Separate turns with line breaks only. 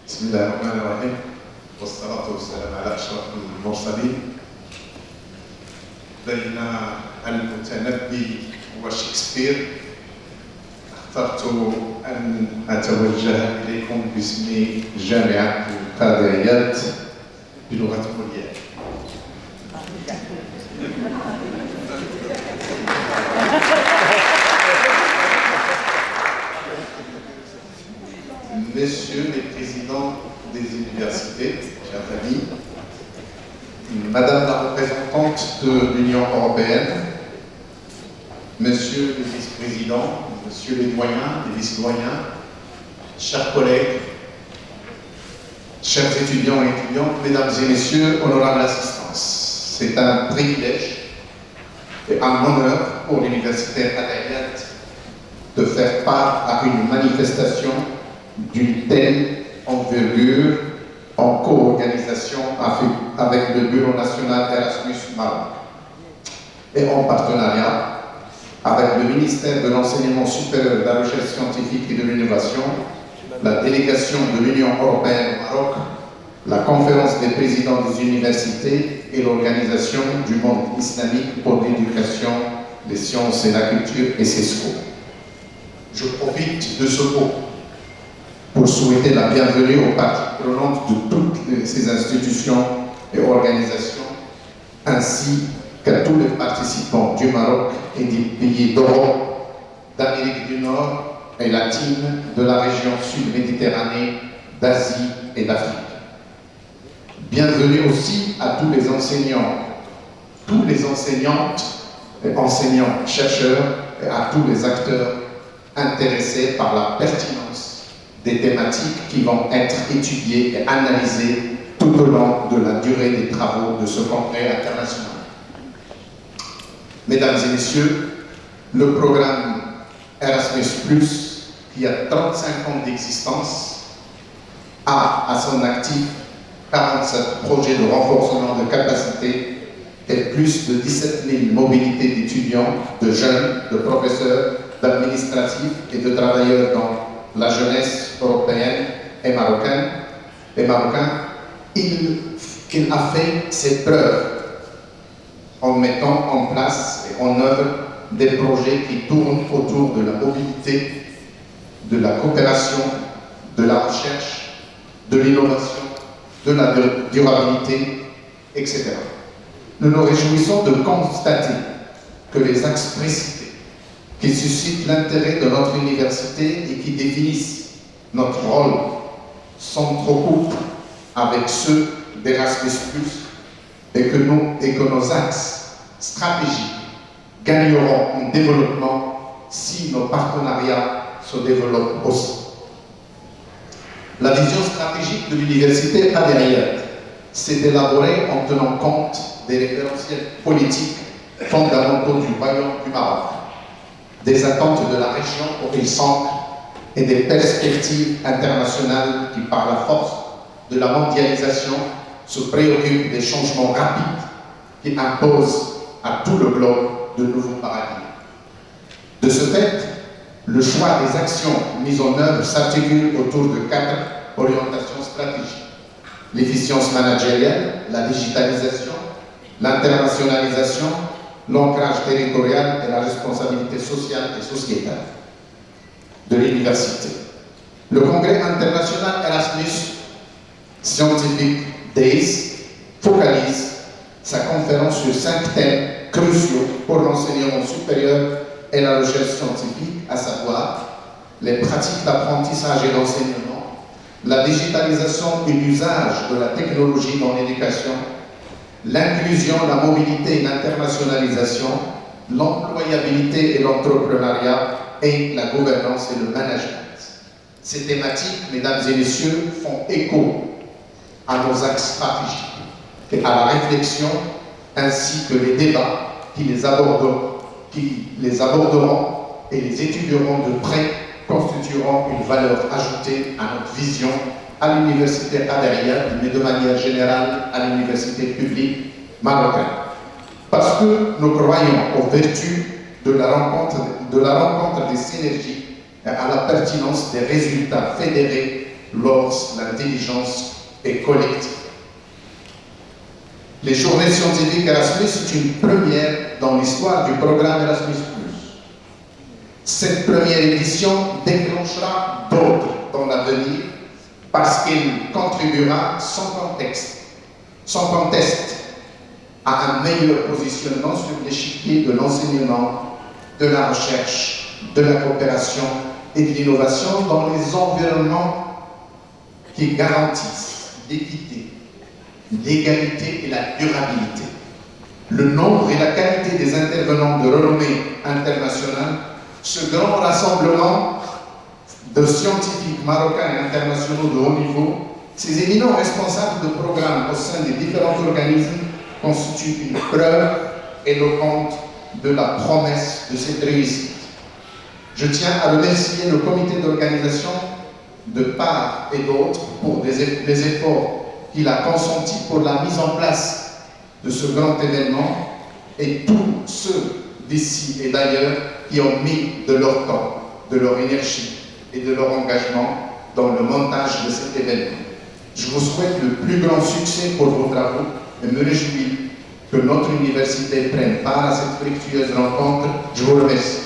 بسم الله الرحمن الرحيم والصلاة والسلام على أشرف المرسلين. بين المتنبي وشكسبير اخترت أن أتوجه إليكم باسم جامعة القادريات بلغة مولير. Messieurs les présidents des universités, chers amis, Madame la représentante de l'Union européenne, Monsieur les vice-présidents, Monsieur les doyens, les vice-doyens, chers collègues, chers étudiants et étudiantes, Mesdames et Messieurs, honorables assistance, c'est un privilège et un honneur pour l'Université Qadariat de faire part à une manifestation d'une telle envergure en co-organisation avec le Bureau national Erasmus Maroc et en partenariat avec le ministère de l'Enseignement supérieur, de la Recherche scientifique et de l'Innovation, la délégation de l'Union européenne au Maroc, la conférence des présidents des universités et l'organisation du monde islamique pour l'éducation, les sciences et la culture et CESCO. Je profite de ce mot pour souhaiter la bienvenue aux parties prenantes de toutes ces institutions et organisations, ainsi qu'à tous les participants du Maroc et des pays d'Europe, d'Amérique du Nord et latine, de la région sud-méditerranée, d'Asie et d'Afrique. Bienvenue aussi à tous les enseignants, toutes les enseignantes et enseignants, chercheurs et à tous les acteurs intéressés par la pertinence des thématiques qui vont être étudiées et analysées tout au long de la durée des travaux de ce congrès international. Mesdames et messieurs, le programme Erasmus+, qui a 35 ans d'existence, a à son actif 47 projets de renforcement de capacité et plus de 17 000 mobilités d'étudiants, de jeunes, de professeurs, d'administratifs et de travailleurs dans la jeunesse européenne et marocaine, il a fait ses preuves en mettant en place et en œuvre des projets qui tournent autour de la mobilité, de la coopération, de la recherche, de l'innovation, de la durabilité, etc. Nous nous réjouissons de constater que les axes précités qui suscitent l'intérêt de notre université et qui définissent notre rôle s'entrecoupent avec ceux d'Erasmus+, et que nos axes stratégiques gagneront en développement si nos partenariats se développent aussi. La vision stratégique de l'université Qadariat s'est élaborée en tenant compte des référentiels politiques fondamentaux du royaume du Maroc, des attentes de la région pour il s'ancre et des perspectives internationales qui, par la force de la mondialisation, se préoccupent des changements rapides qui imposent à tout le globe de nouveaux paradigmes. De ce fait, le choix des actions mises en œuvre s'articule autour de 4 orientations stratégiques: l'efficience managériale, la digitalisation, l'internationalisation, l'ancrage territorial et la responsabilité sociale et sociétale de l'université. Le congrès international Erasmus Scientific Days focalise sa conférence sur 5 thèmes cruciaux pour l'enseignement supérieur et la recherche scientifique, à savoir les pratiques d'apprentissage et d'enseignement, la digitalisation et l'usage de la technologie dans l'éducation, l'inclusion, la mobilité et l'internationalisation, l'employabilité et l'entrepreneuriat et la gouvernance et le management. Ces thématiques, mesdames et messieurs, font écho à nos axes stratégiques et à la réflexion ainsi que les débats qui les aborderont et les étudieront de près constitueront une valeur ajoutée à notre vision à l'université Qadariat, mais de manière générale à l'université publique marocaine. Parce que nous croyons aux vertus de la rencontre des synergies et à la pertinence des résultats fédérés lorsque l'intelligence est collective. Les journées scientifiques Erasmus, c'est une première dans l'histoire du programme Erasmus+. Cette première édition déclenchera d'autres dans l'avenir parce qu'elle contribuera sans conteste, à un meilleur positionnement sur l'échiquier de l'enseignement, de la recherche, de la coopération et de l'innovation dans les environnements qui garantissent l'équité, l'égalité et la durabilité. Le nombre et la qualité des intervenants de renommée internationale, ce grand rassemblement de scientifiques marocains et internationaux de haut niveau, ces éminents responsables de programmes au sein des différents organismes constituent une preuve éloquente de la promesse de cette réussite. Je tiens à remercier le comité d'organisation de part et d'autre pour les efforts qu'il a consentis pour la mise en place de ce grand événement et tous ceux d'ici et d'ailleurs qui ont mis de leur temps, de leur énergie et de leur engagement dans le montage de cet événement. Je vous souhaite le plus grand succès pour vos travaux et me réjouis que notre université prenne part à cette fructueuse rencontre. Je vous remercie.